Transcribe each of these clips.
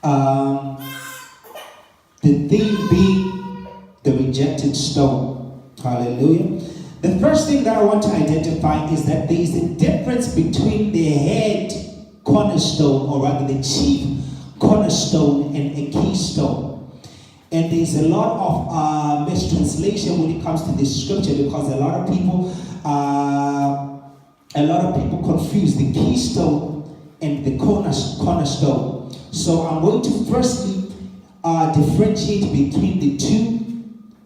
Um, the theme being the rejected stone. Hallelujah. The first thing that I want to identify is that there is a difference between the head cornerstone, or rather the chief cornerstone, and a keystone. And there's a lot of mistranslation when it comes to this scripture, because a lot of people confuse the keystone and the cornerstone. So I'm going to firstly differentiate between the two,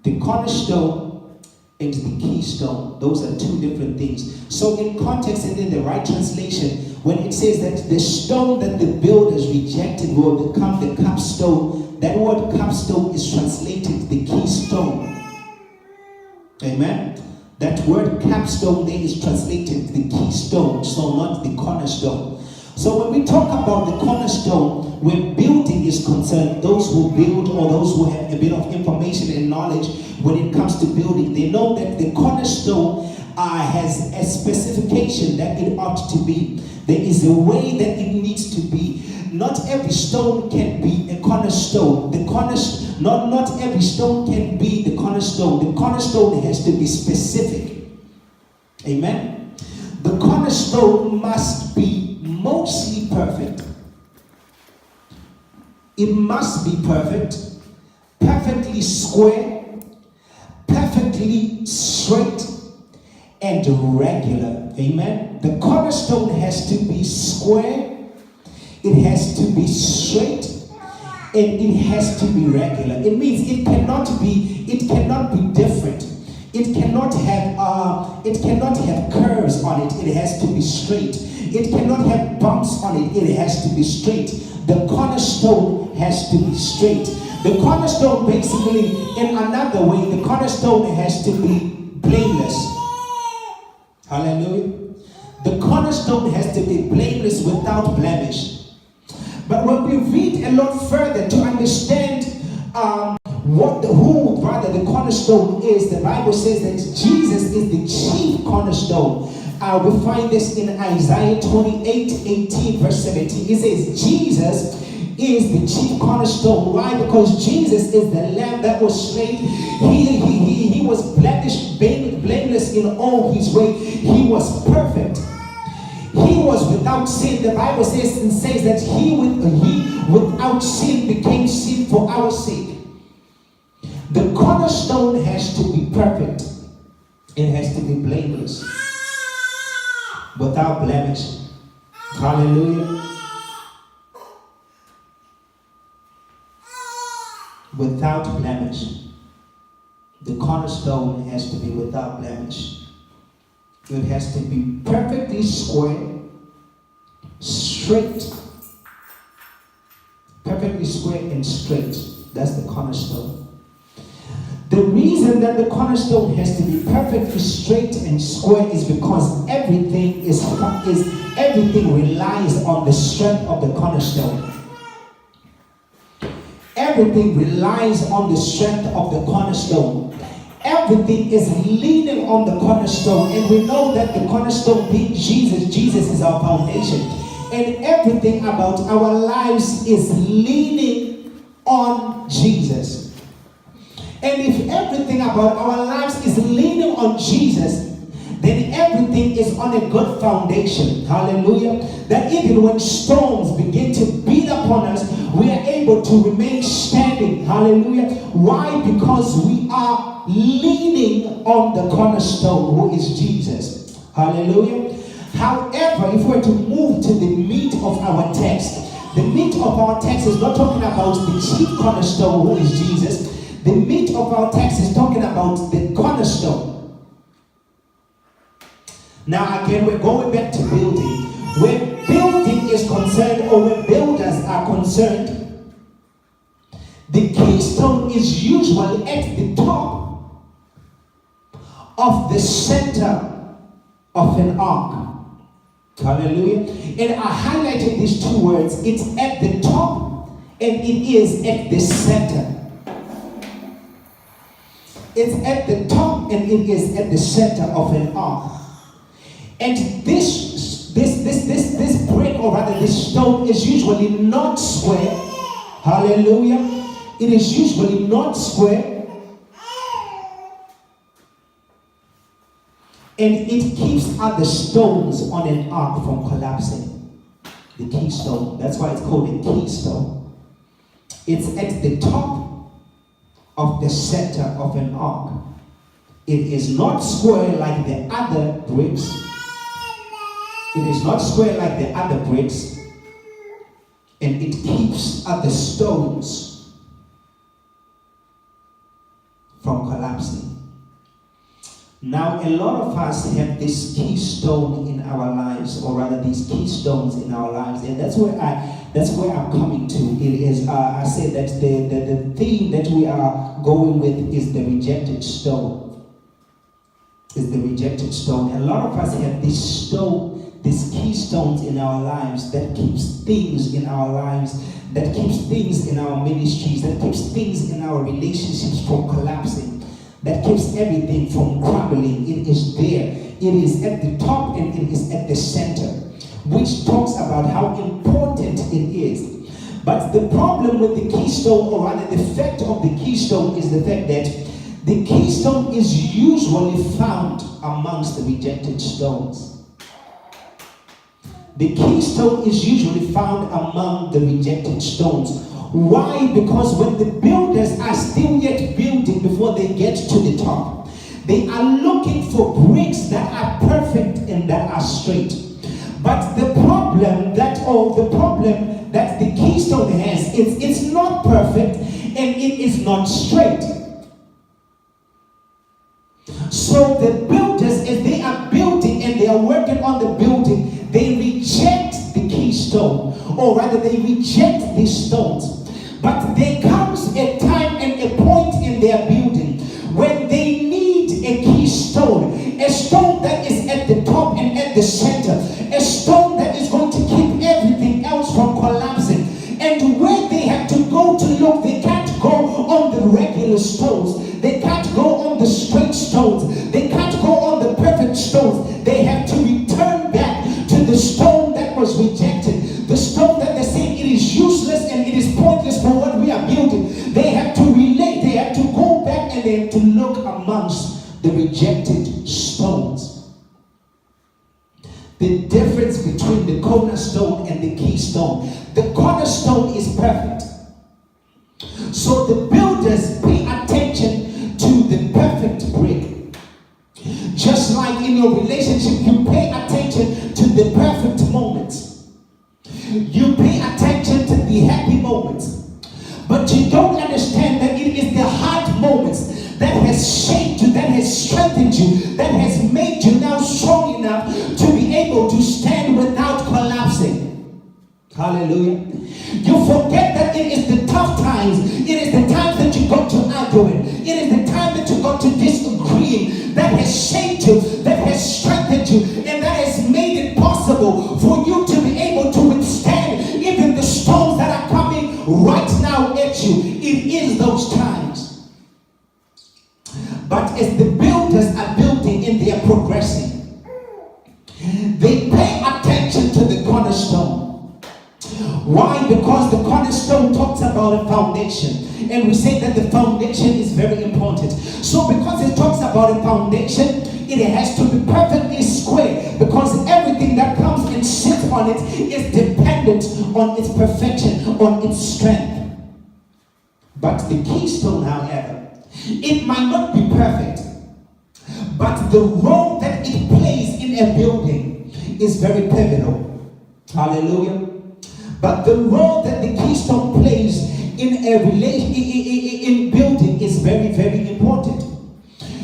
the cornerstone and the keystone. Those are two different things. So in context and in the right translation, when it says that the stone that the builders rejected will become the capstone, that word capstone is translated the keystone. Amen. That word capstone there is translated the keystone, so not the cornerstone. So when we talk about the cornerstone, when building is concerned, those who build or those who have a bit of information and knowledge when it comes to building, they know that the cornerstone has a specification that it ought to be. There is a way that it needs to be. Not every stone can be a cornerstone. Not every stone can be the cornerstone. The cornerstone has to be specific. Amen. The cornerstone must be mostly perfect. It must be perfect, perfectly square, perfectly straight, and regular. Amen. The cornerstone has to be square, it has to be straight, and it has to be regular. It means it cannot be different. It cannot have curves on it. It has to be straight. It cannot have bumps on it. It has to be straight. The cornerstone has to be straight. The cornerstone, basically, in another way, the cornerstone has to be blameless. Hallelujah. The cornerstone has to be blameless, without blemish. But when we read a lot further to understand who the cornerstone is, the Bible says that Jesus is the chief cornerstone. We find this in Isaiah 28:18, verse 17. It says Jesus is the chief cornerstone. Why? Because Jesus is the lamb that was slain. He was blemished, blameless in all his way. He was perfect. He was without sin. The Bible says that he without sin became sin for our sake. The cornerstone has to be perfect. It has to be blameless, without blemish. Hallelujah. Without blemish. The cornerstone has to be without blemish. It has to be perfectly square, straight. Perfectly square and straight. That's the cornerstone. The reason that the cornerstone has to be perfectly straight and square is because everything relies on the strength of the cornerstone. Everything relies on the strength of the cornerstone. Everything is leaning on the cornerstone, and we know that the cornerstone being Jesus. Jesus is our foundation, and everything about our lives is leaning on Jesus. And if everything about our lives is leaning on Jesus, then everything is on a good foundation. Hallelujah. That even when storms begin to beat upon us, we are able to remain standing. Hallelujah. Why? Because we are leaning on the cornerstone, who is Jesus. Hallelujah. However, if we're to move to the meat of our text, the meat of our text is not talking about the chief cornerstone, who is Jesus. The meat of our text is talking about the cornerstone. Now again, we're going back to building. When building is concerned, or when builders are concerned, the keystone is usually at the top of the center of an arc. Hallelujah. And I highlighted these two words. It's at the top and it is at the center. It's at the top and it is at the center of an arc. And this brick, or rather this stone, is usually not square, Hallelujah. It is usually not square, and it keeps other stones on an ark from collapsing. The keystone, that's why it's called a keystone. It's at the top of the center of an ark. It is not square like the other bricks. It is not square like the other bricks. And it keeps other stones from collapsing. Now, a lot of us have this keystone in our lives, or rather these keystones in our lives, and that's where I'm coming to. It is I say that the theme that we are going with is the rejected stone. Is the rejected stone. A lot of us have this stone, these keystones in our lives that keeps things in our lives, that keeps things in our ministries, that keeps things in our relationships from collapsing, that keeps everything from crumbling. It is there. It is at the top and it is at the center, which talks about how important it is. But the problem with the keystone, or rather the fact of the keystone, is the fact that the keystone is usually found amongst the rejected stones. The keystone is usually found among the rejected stones. Why? Because when the builders are still yet building before they get to the top, they are looking for bricks that are perfect and that are straight. But the problem that the keystone has is it's not perfect and it is not straight. So the builders, as they are building and they are working on the building, they reject the keystone, or rather they reject these stones. But there comes a time and a point in their building when they need a keystone, a stone that is at the top and at the center, a stone that is going to keep everything else from collapsing. And where they have to go to look, they can't go on the regular stones, they can't go on the straight stones, they can't go on the perfect stones. They have to return back to the stone that was rejected, the stone that they say it is useless and it is pointless for what we are building. They have to relate, they have to go back and they have to look amongst the rejected stones. The difference between the cornerstone and the keystone. The cornerstone is perfect. So the builders pay attention to the perfect brick. Just like in your relationship, you pay attention to the perfect moments. You pay attention to the happy moments. But you don't understand that it is the hard moments that has shaped you, that has strengthened you, that has made you now strong enough to be able to stand without collapsing. Hallelujah. You forget that it is the tough times, it is the times that you got to arguing, it is the time that you got to disagreeing that has shaped you, that has strengthened you, and that has made it possible for you to be able to withstand even the storms that are coming right now at you. It is those times. But as the builders are building and they are progressing, they pay attention to the cornerstone. Why? Because the cornerstone talks about a foundation. And we say that the foundation is very important. So because it talks about a foundation, it has to be perfectly square. Because everything that comes and sits on it is dependent on its perfection, on its strength. But the keystone, however, it might not be perfect, but the role that it plays in a building is very pivotal. Hallelujah. But the role that the keystone plays in a in building is very, very important.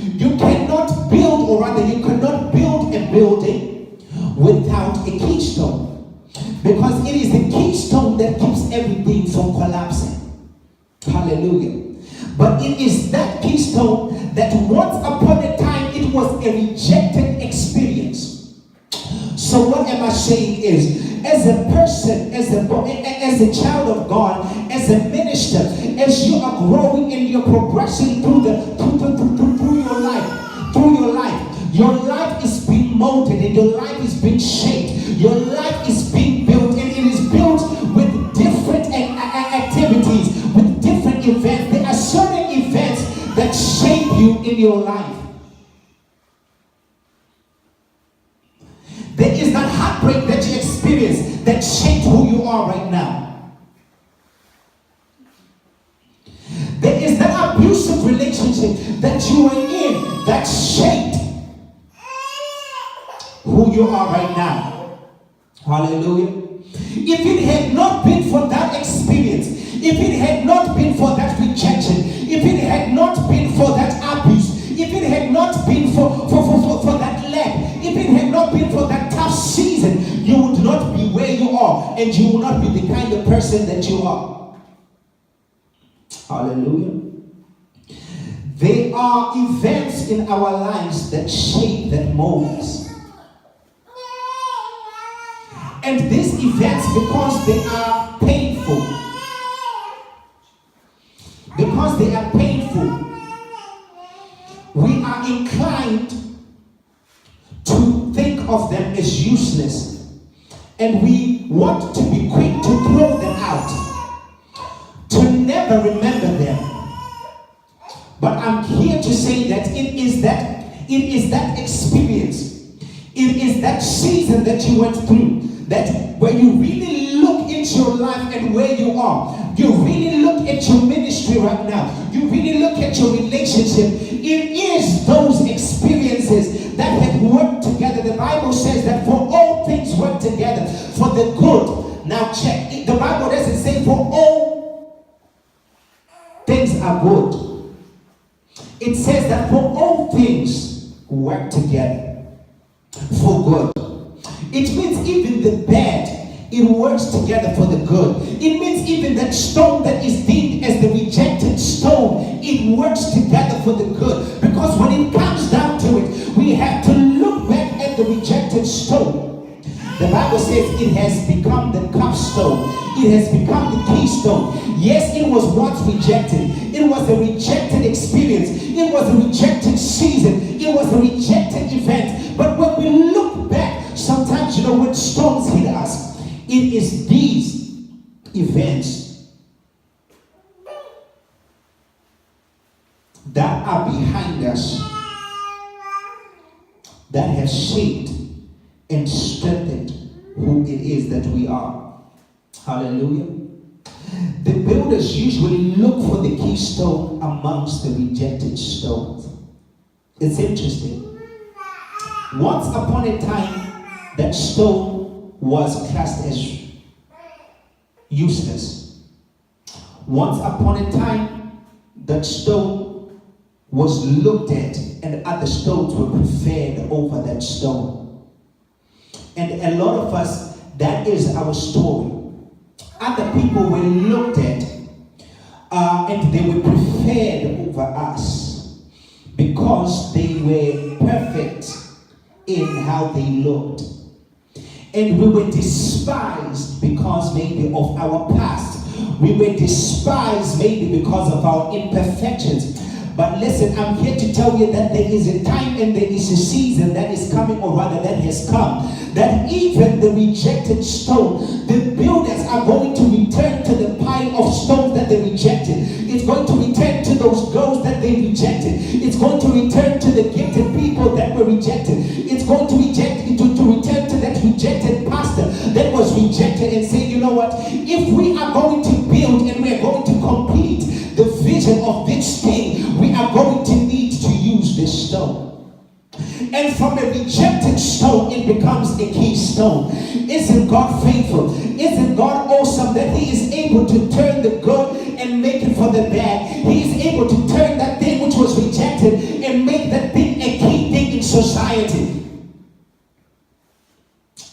You cannot build, or rather you cannot build a building without a keystone, because it is the keystone that keeps everything from collapsing. Hallelujah. But it is that keystone that once upon a time it was a rejected experience. So what am I saying is, as a person, as a child of God, as a minister, as you are growing and you're progressing through your life is being molded and your life is being shaped. Your life is being built, and it is built with different activities events. There are certain events that shape you in your life. There is that heartbreak that you experience that shaped who you are right now. There is that abusive relationship that you are in that shaped who you are right now. Hallelujah. If it had not been for that experience, if it had not been for that rejection, if it had not been for that abuse, if it had not been for that lack, if it had not been for that tough season, you would not be where you are, and you would not be the kind of person that you are. Hallelujah. There are events in our lives that shape, that mold us. And these events, because they are painful, we are inclined to think of them as useless, and we want to be quick to throw them out, to never remember them. But I'm here to say that it is that experience, it is that season that you went through, that when you really look into your life and where you are, you really look at your ministry right now, you really look at your relationship, it is those experiences that have worked together. The Bible says that for all things work together for the good. Now check, the Bible doesn't say for all things are good. It says that for all things work together for good. It means even the bad, it works together for the good. It means even that stone that is deemed as the rejected stone, it works together for the good. Because when it comes down to it, we have to look back at the rejected stone. The Bible says it has become the capstone. It has become the keystone. Yes, it was once rejected. It was a rejected experience. It was a rejected season. It was a rejected event. But when we look back, sometimes, when storms hit us, it is these events that are behind us that have shaped and strengthened who it is that we are. Hallelujah. The builders usually look for the keystone amongst the rejected stones. It's interesting. Once upon a time, that stone was classed as useless. Once upon a time, that stone was looked at and other stones were preferred over that stone. And a lot of us, that is our story. Other people were looked at and they were preferred over us because they were perfect in how they looked. And we were despised because maybe of our past. We were despised maybe because of our imperfections. But listen, I'm here to tell you that there is a time and there is a season that is coming, or rather that has come, that even the rejected stone, the builders are going to return to the pile of stones that they rejected. It's going to return to those girls that they rejected. It's going to return to the gifted people that were rejected. It's going to return to that rejected pastor that was rejected and say, you know what, if we are going to build and we are going to complete the vision of this thing, we are going to need to use this stone. And from a rejected stone, it becomes a keystone. Isn't God faithful? Isn't God awesome that He is able to turn the good and make it for the bad? He is able to turn that thing which was rejected and make that thing a key thing in society.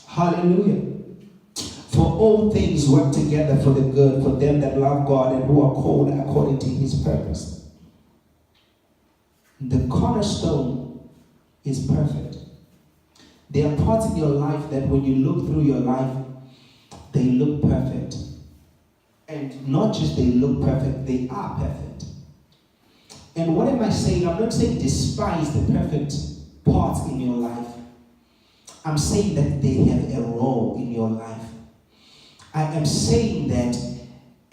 Hallelujah. For all things work together for the good, for them that love God and who are called according to His purpose. The cornerstone is perfect. There are parts in your life that when you look through your life, they look perfect. And not just they look perfect, they are perfect. And what am I saying? I'm not saying despise the perfect parts in your life. I'm saying that they have a role in your life. I am saying that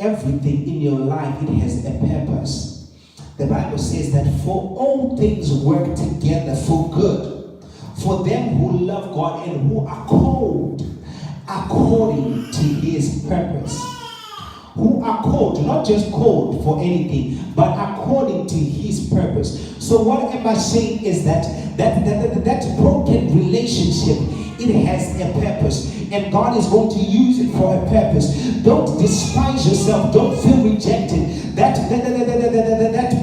everything in your life, it has a purpose. The Bible says that for all things work together for good, for them who love God and who are called according to his purpose. Who are called, not just called for anything, but according to his purpose. So what am I saying is that broken relationship, it has a purpose, and God is going to use it for a purpose. Don't despise yourself. Don't feel rejected. That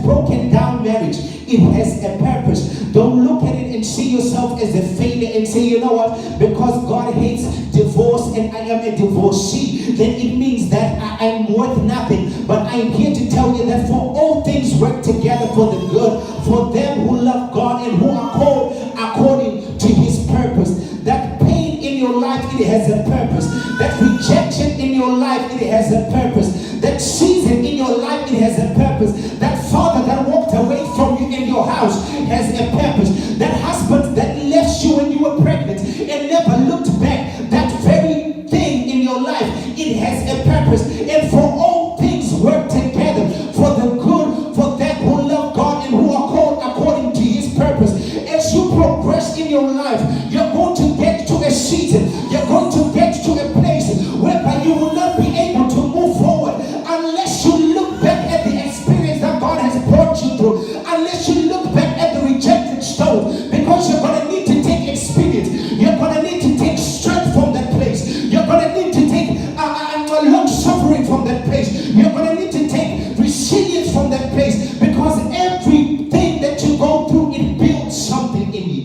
broken down marriage, it has a purpose. Don't look at it and see yourself as a failure and say, you know what, because God hates divorce and I am a divorcee, then it means that I am worth nothing. But I am here to tell you that for all things work together for the good, for them who love God and who are called according to his purpose. That pain in your life, it has a purpose. That rejection in your life, it has a purpose. That season in your life, it has a purpose. That father that walked away from you in your house has a purpose. That husband that left you when you were pregnant and never looked back, that very thing in your life, it has a purpose. And for all things work together for the good, for them who love God and who are called according to his purpose. As you progress in your life, you're going to get to a season, you're going to get to a place whereby you will not be able to move forward unless you look back at the experience that God has brought you through, unless you look back at the rejected stones, because you're going to need to take experience, you're going to need to take strength from that place, you're going to need to take long suffering from that place, you're going to need to take resilience from that place, because everything that you go through, it builds something in you.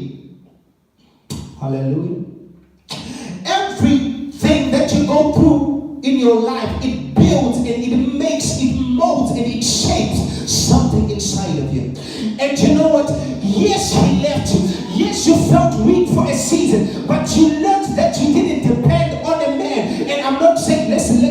Hallelujah. Everything that you go through in your life, it builds and it makes, it molds and it shapes something inside of you. And you know what? Yes, he left you. Yes, you felt weak for a season, but you learned that you didn't depend on a man. And I'm not saying, listen to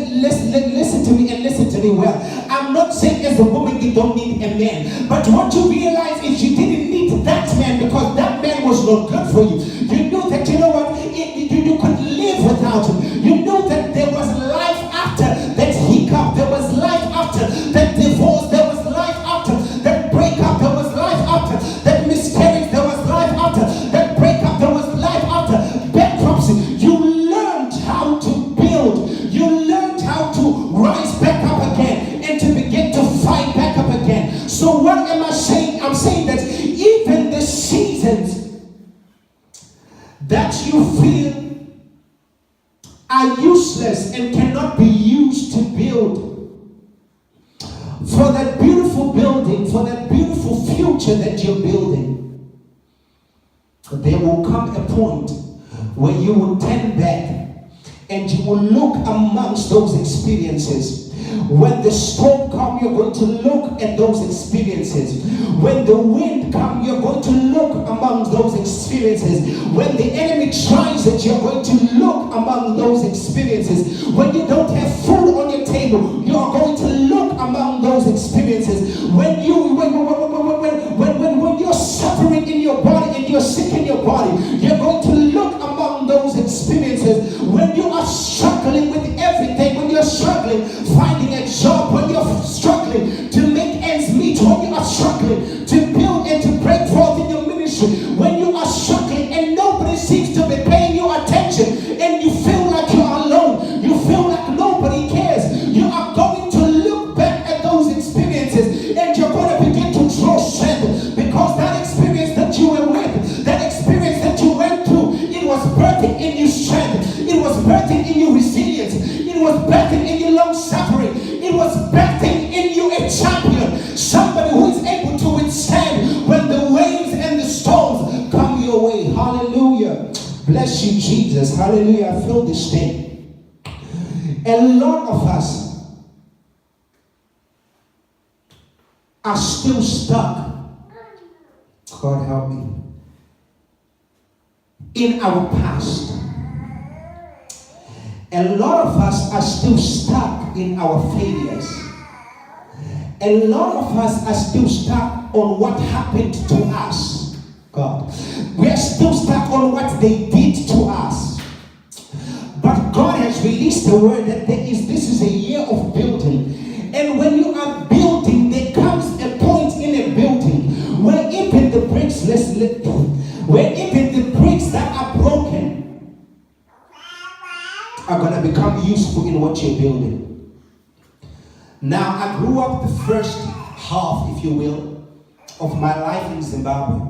me and listen to me well. I'm not saying as a woman you don't need a man, but what you realize is you didn't need that man because that man was not good for you. You knew that, you know what, you could live without him. You knew that there was life after that hiccup, there was life after that divorce, there was life after that breakup, there was life after that miscarriage, there was life after that breakup, there was life after bankruptcy. You learned how to build, you learned how to rise back up again and to begin to fight back up again. So what am I saying? I'm saying that even the seasons that you feel are useless and cannot be used to build, for that beautiful building, for that beautiful future that you're building, there will come a point where you will turn back and you will look amongst those experiences. When the storm comes, you're going to look at those experiences. When the wind comes, you're going to look among those experiences. When the enemy tries it, you're going to look among those experiences. When you don't have food on your table, you are going to look among those experiences. When you're suffering in your body and you're sick in your body, you're going to look among those experiences. When you are struggling with everything, when you're struggling finding a job, when you're struggling to make ends meet, when you are struggling to build and to break forth in your ministry, when you are struggling and nobody seems to be paying you attention and you feel like you're alone, you feel like nobody cares, you are going to look back at those experiences and you're going to begin to draw strength, because that experience that you were with, that experience that you went through, it was birthing in you strength, it was birthing in you resilience, it was birthing in you long suffering, it was birthing in you a champion, somebody who is able to withstand when the waves and the storms come your way. Hallelujah. Bless you, Jesus. Hallelujah. I feel this thing. A lot of us are still stuck. God help me. In our past. A lot of us are still stuck in our failures. A lot of us are still stuck on what happened to us. God. We are still stuck on what they did to us. But God has released release the word that this is a year of building. And when you are building, there comes a point in a building where even the bricks, where even the bricks that are broken are going to become useful in what you're building. Now, I grew up the first half, if you will, of my life in Zimbabwe.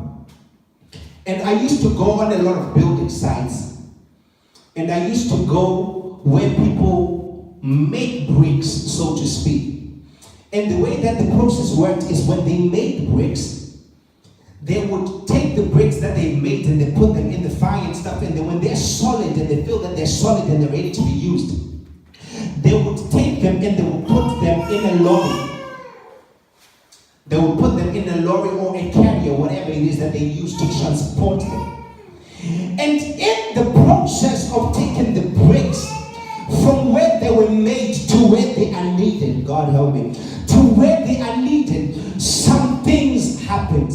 And I used to go on a lot of building sites. And I used to go where people make bricks, so to speak. And the way that the process worked is when they made bricks, they would take the bricks that they made and they put them in the fire and stuff. And then when they're solid and they feel that they're solid and they're ready to be used, they would take them and they would put them in a lorry. They would put them in a lorry or a carrier, whatever it is that they use to transport them. And in the process of taking the bricks from where they were made to where they are needed, God help me, to where they are needed, some things happened.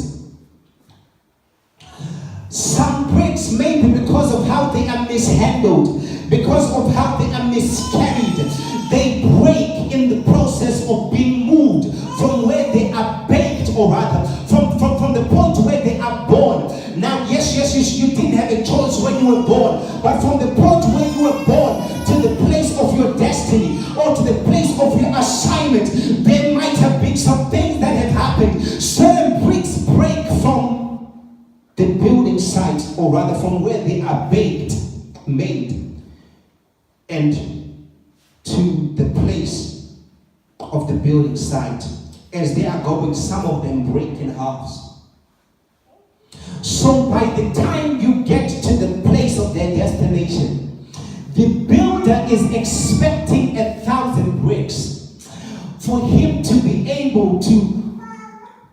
Some bricks, maybe because of how they are mishandled, because of how they are miscarried, they break in the process of being moved from where they are baked, or rather from the point where they are born. Now, yes, you didn't have a choice when you were born, but from the point where you were born to the place of your destiny or to the place of your assignment, there might have been some things that have happened. Certain bricks break from the building site, or rather from where they are baked, made, and to the place of the building site. As they are going, some of them break in halves. So by the time you get to the place of their destination, the builder is expecting 1,000 bricks for him to be able to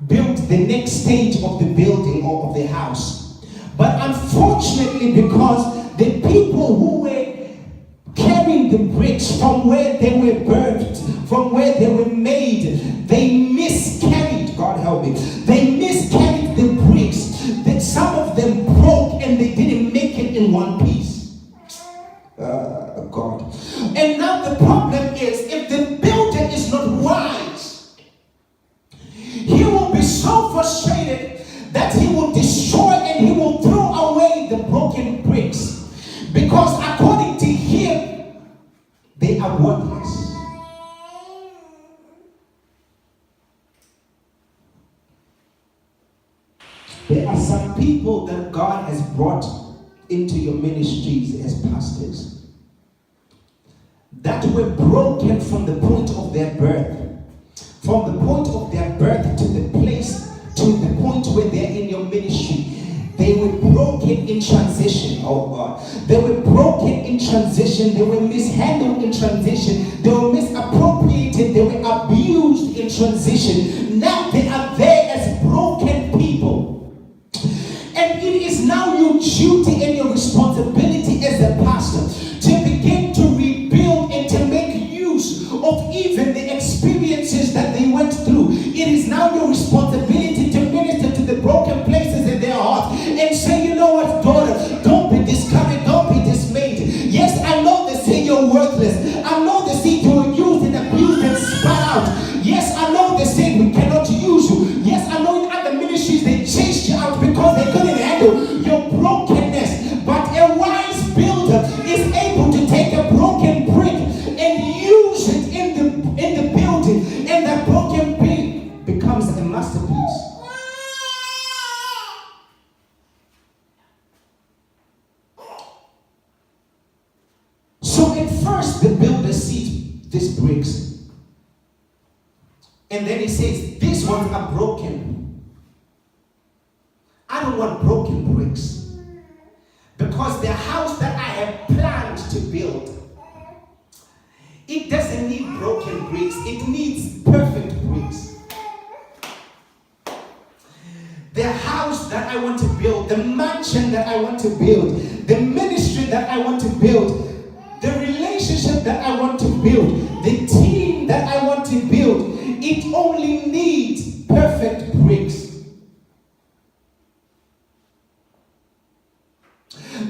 build the next stage of the building or of the house. But unfortunately, because the people who were carrying the bricks from where they were birthed, from where they were made, they miscarried, God help me, they miscarried the bricks. That some of them broke and they didn't make it in one piece. God. And now the problem is, if the builder is not wise, he will be so frustrated that he will destroy and he will throw away the broken bricks, because according to him, they are worthless. There are some people that God has brought into your ministries as pastors that were broken from the point of their birth. From the point of their birth to the place, to the point where they're in your ministry. They were broken in transition, oh God. They were broken in transition. They were mishandled in transition. They were misappropriated. They were abused in transition. Now they are there as broken people. And it is now your duty and your responsibility as a pastor to begin to rebuild and to make use of even the experiences that they went through. It is now your responsibility to minister to the broken places in their heart and say, you know what, daughter, don't be discouraged, don't be dismayed. Yes, I know they say you're worthless. I know they say you're used and abused and spat out. Yes, I know they say we cannot use you. Yes, I know in other ministries they chased you out because they couldn't handle your brokenness. But a wise builder is able to take a broken brick and use it in the building, and that broken brick becomes a masterpiece. So at first the builder sees these bricks, and then he says, these ones are broken. I don't want broken bricks, because the house that I have planned to build, it doesn't need broken bricks, it needs perfect bricks. The house that I want to build, the mansion that I want to build, the ministry that I want to build, the relationship that I want to build, the team that I want to build, it only needs perfect bricks.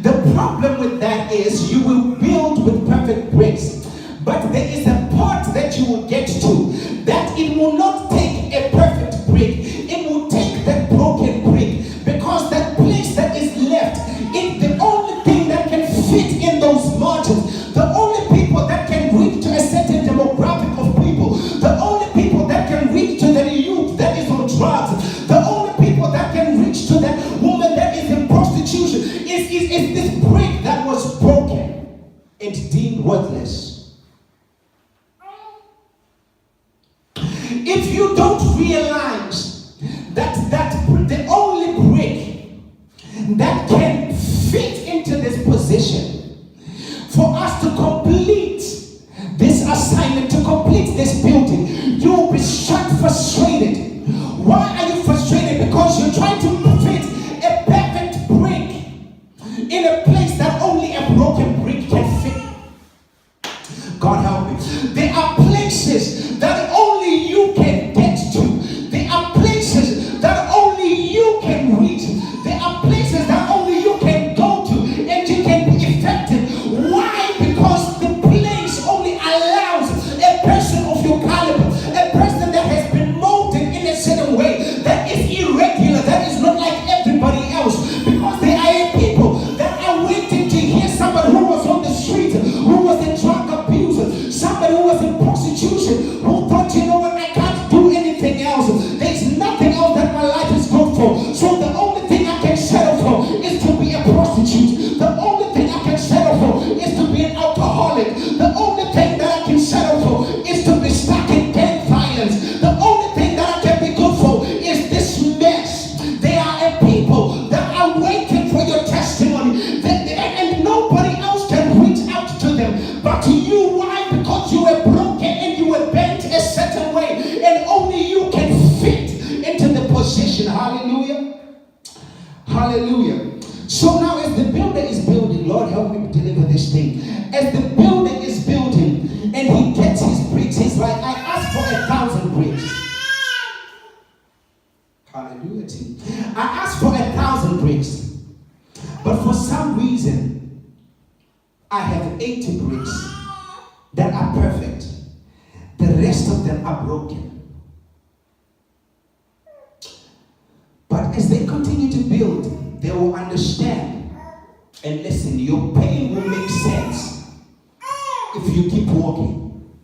The problem with that is you will build with perfect bricks, But there is a part that you will get to, that it will not take a perfect brick. It will take that broken brick, because that place that is left, it's the only thing that can fit in those margins. The only people that can reach to a certain demographic of people, the only people that can reach to the youth that is on drugs, the only people that can reach to that woman that is in prostitution, is this brick that was broken and deemed worthless. If you don't realize that the only brick that can fit into this position for us to complete this assignment, to complete this building, you will be frustrated. Why are you frustrated? Because you're trying to fit a perfect brick in a place that only a broken brick can fit. God help me. There are places that only you can get to. There are places that only you can reach. There are places that only you can go to and you can be effective. Why? Because the place only allows a person of your caliber, a person that has been molded in a certain way, that is irregular, that is not like everybody else. Because there are people that are waiting to hear somebody who was on the street, who was a drug abuser, somebody who was in prostitution, who thought, you know what, I can't do anything else. There's nothing else that my life is good for. So the only thing I can settle for is to be a prostitute. The only thing I can settle for is to be an alcoholic. The only thing that I can settle for is to be stuck in gang violence. The only thing that I can be good for is this mess. There are a people that are waiting for your testimony, and nobody else can reach out to them but to you. Why? Because you were broken and you were bent a certain way, and only you can fit into the position. Hallelujah. Hallelujah. So now as the builder is building, Lord help me deliver this thing. As the builder is building and he gets his bricks, he's like, I asked for 1,000 bricks. Hallelujah. I asked for 1,000 bricks, but for some reason I have 80 bricks that are perfect. The rest of them are broken. But as they continue to build, they will understand. And listen, your pain will make sense if you keep walking.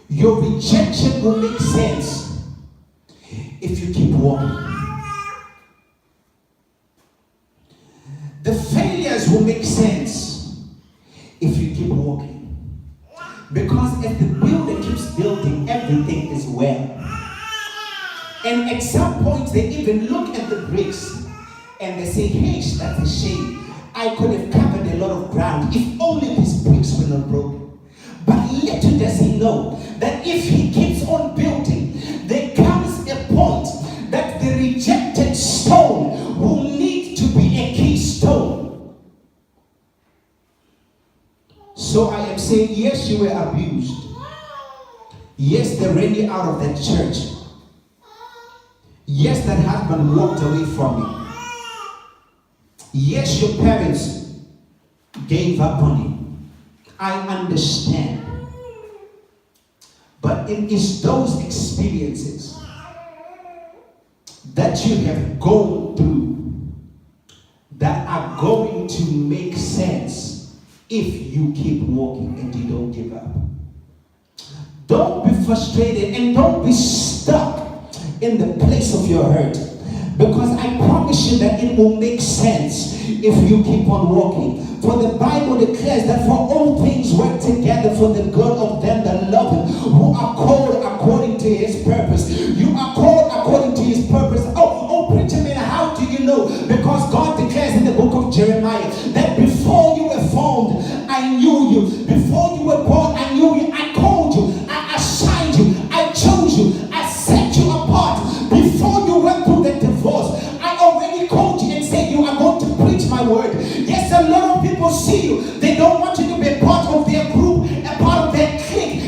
Your rejection will make sense if you keep walking. The failures will make sense if you keep walking. Because as the builder keeps building, everything is well. And at some point, they even look at the bricks and they say, hey, that's a shame. I could have covered a lot of ground if only these bricks were not broken. But little does he know that if he keeps on building, there comes a point that the rejected stone will need to be a keystone. So I am saying, yes, you were abused. Yes, they ran you out of that church. Yes, that husband walked away from you. Yes, your parents gave up on you. I understand. But it is those experiences that you have gone through that are going to make sense if you keep walking and you don't give up. Don't be frustrated and don't be stuck in the place of your hurt, because I promise you that it will make sense if you keep on walking. For the Bible declares that for all things work together for the good of them that love him, who are called according to his purpose. You are called according to his purpose. Oh, preacher man, how do you know? Because God declares in the book of Jeremiah that before you were formed, I knew you. Before you were born, I knew you. I called you. I assigned you. I chose you. I set you apart. Before you went through the divorce, I already called you and said you are going to preach my word. Yes, a lot of people see you. They don't want you to be a part of their group, a part of their clique.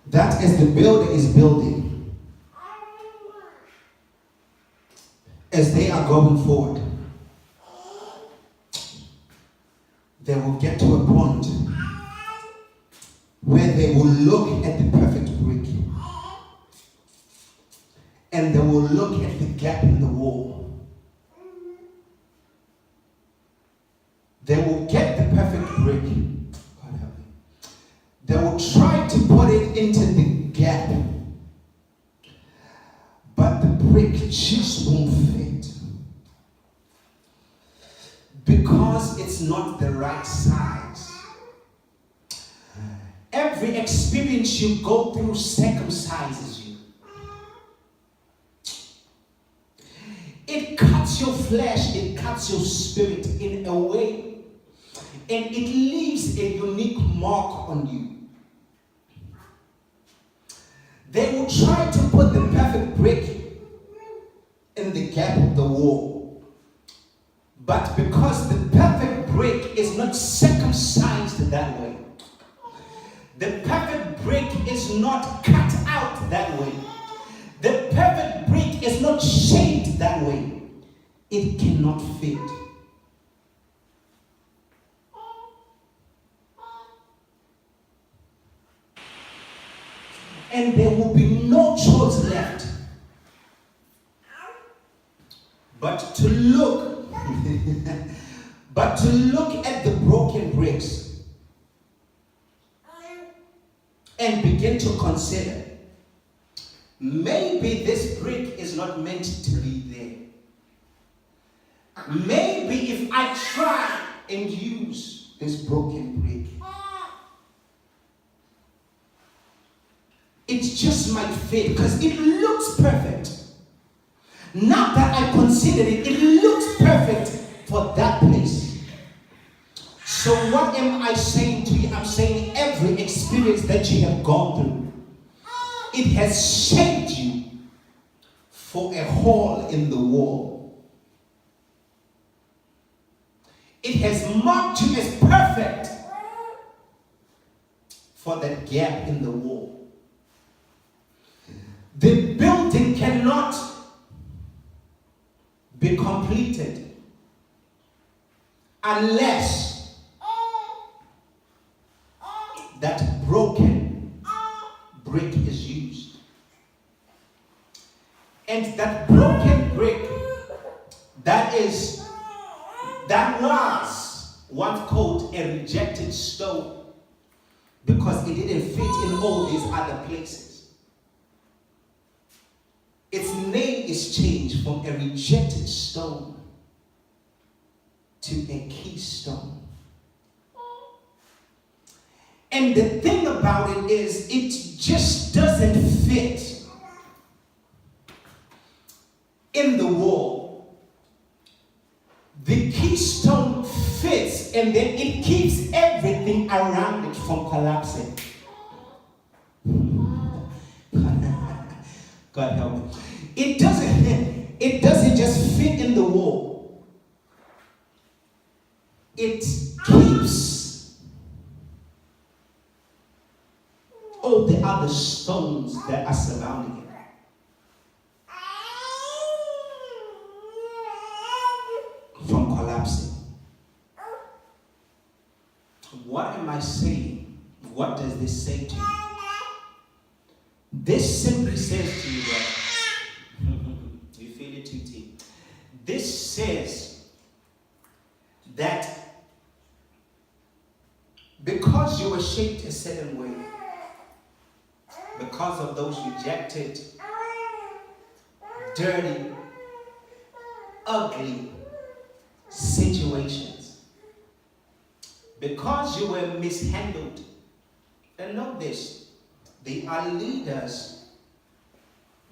that as the builder is building, as they are going forward, they will get to a point where they will look at the perfect brick and they will look at the gap in the wall. They will get the perfect brick. God help me. They will try to put it into the gap, but the brick just won't fit because it's not the right size. Every experience you go through circumcises you. It cuts your flesh, it cuts your spirit in a way, and it leaves a unique mark on you. They will try to put the perfect brick in the gap of the wall, but because the perfect brick is not circumcised that way, the perfect brick is not cut out that way, the perfect brick is not shaped that way, it cannot fit. And there will be no choice left but to look at the broken bricks and begin to consider, maybe this brick is not meant to be there. Maybe if I try and use this broken brick, it just might fit because it looks perfect. Now that I consider it, it looks perfect for that place. So what am I saying to you? I'm saying every experience that you have gone through, it has shaped you for a hole in the wall. It has marked you as perfect for that gap in the wall. The building cannot be completed unless that broken brick is used. And that broken brick that was once called a rejected stone because it didn't fit in all these other places. Its name is changed from a rejected stone to a keystone. And the thing about it is, it just doesn't fit in the wall. The keystone fits, and then it keeps everything around it from collapsing. God help me. It doesn't just fit in the wall. It keeps all the other stones that are surrounding it. From collapsing. What am I saying? What does this say to you? This simply says to you that you feel it too deep. This says that because you were shaped a certain way, because of those rejected, dirty, ugly situations, because you were mishandled, and know this, they are leaders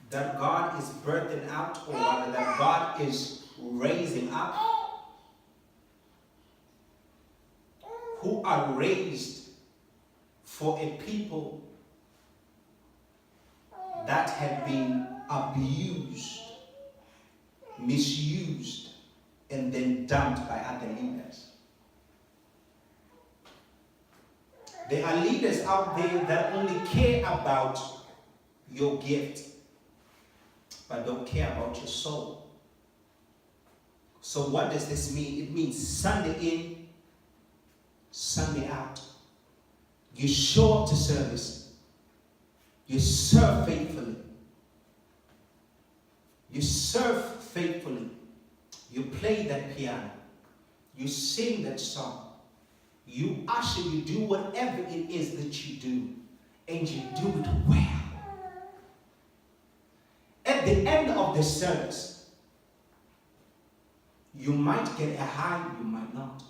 that God is birthing out, or rather that God is raising up, who are raised for a people that have been abused, misused, and then dumped by other leaders. There are leaders out there that only care about your gift, but don't care about your soul. So what does this mean? It means Sunday in, Sunday out. You show up to service. You serve faithfully. You serve faithfully. You play that piano. You sing that song. You usher, you do whatever it is that you do. And you do it well. At the end of the service, you might get a high, you might not.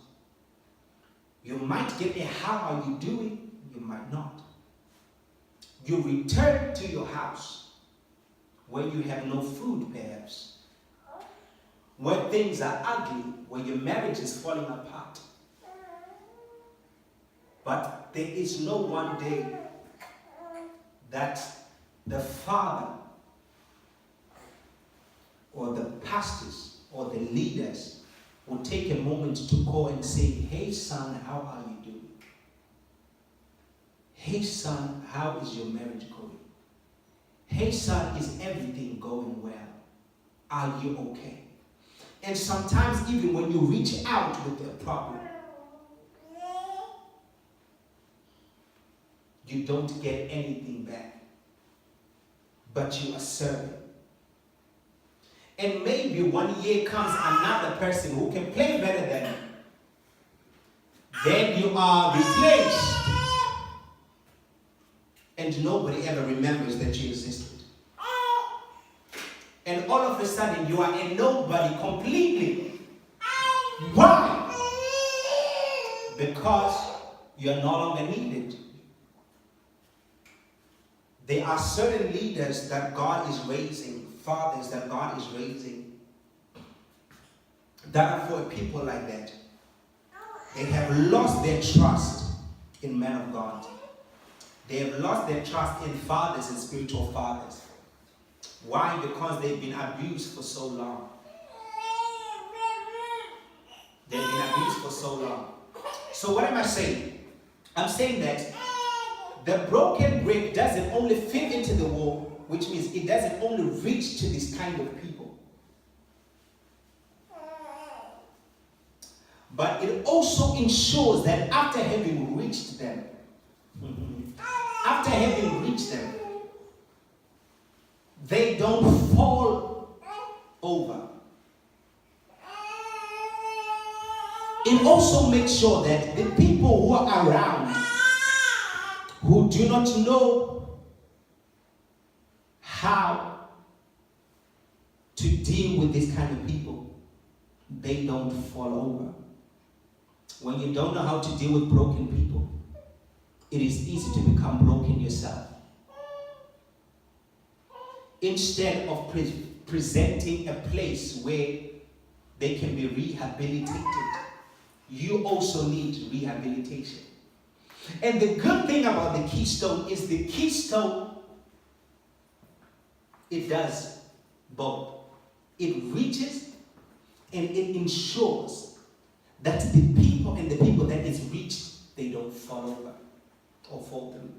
You might get a how are you doing, you might not. You return to your house where you have no food perhaps, where things are ugly, where your marriage is falling apart. But there is no one day that the father or the pastors or the leaders will take a moment to call and say, hey son, how are you doing? Hey son, how is your marriage going? Hey son, is everything going well? Are you okay? And sometimes even when you reach out with a problem, you don't get anything back, but you are serving. And maybe 1 year comes another person who can play better than you. Then you are replaced. And nobody ever remembers that you existed. And all of a sudden you are a nobody completely. Why? Because you are no longer needed. There are certain leaders that God is raising, fathers that God is raising, that are for people like that. They have lost their trust in men of God. They have lost their trust in fathers and spiritual fathers. Why? Because they've been abused for so long. They've been abused for so long. So what am I saying? I'm saying that the broken brick doesn't only fit into the wall, which means it doesn't only reach to this kind of people, but it also ensures that after having reached them, they don't fall over. It also makes sure that the people who are around, who do not know how to deal with this kind of people, they don't fall over. When you don't know how to deal with broken people, it is easy to become broken yourself. Instead of presenting a place where they can be rehabilitated, you also need rehabilitation. And the good thing about the keystone is the keystone, it does both. It reaches and it ensures that the people that is reached, they don't fall over or fall through.